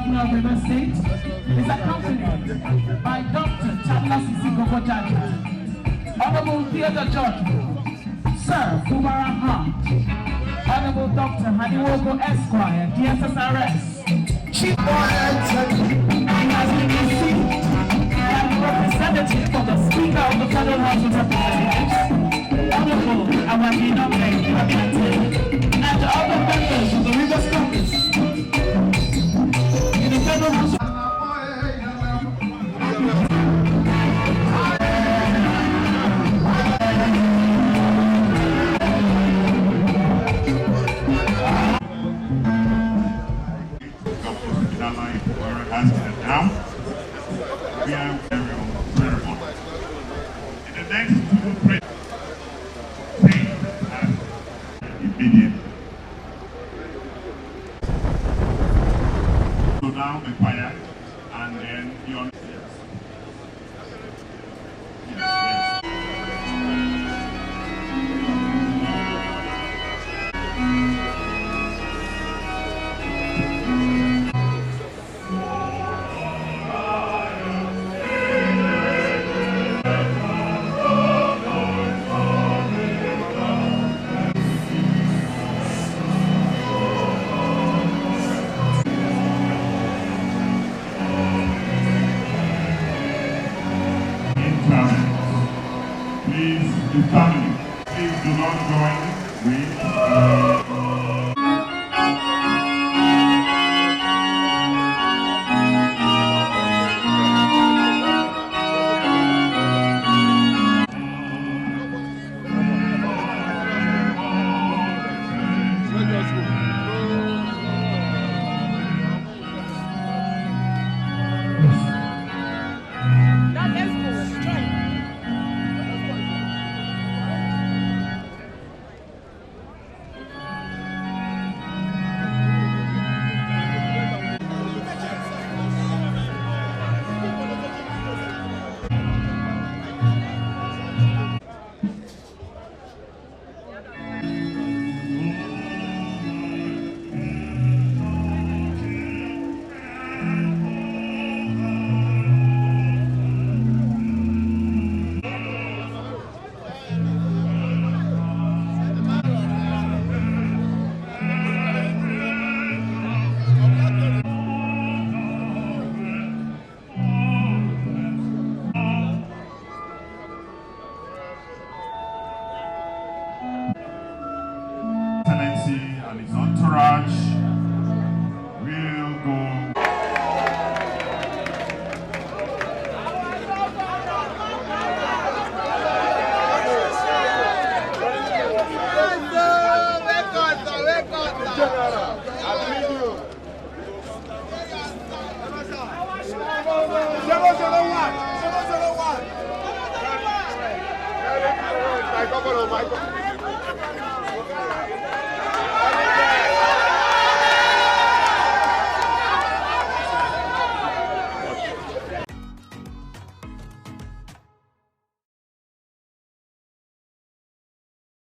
Governor of River State, is accompanied by Dr. Tabla Sisiko Bojaja, Honorable Theodore George, Sir Fubara Hunt, Honorable Dr. Haniwogo Esquire, DSSRS, Chief and has been received by the representative of the Speaker of the Federal House of Representatives, Honorable Awamina Abate, and other members of the Rivers Caucus in the Federal House of Siminalayi Fubara has been announced. We are very ceremony. In the next 2 to 3 things as immediate. So now be quiet and then you please, the family, please do not join with Excellency and his entourage will go.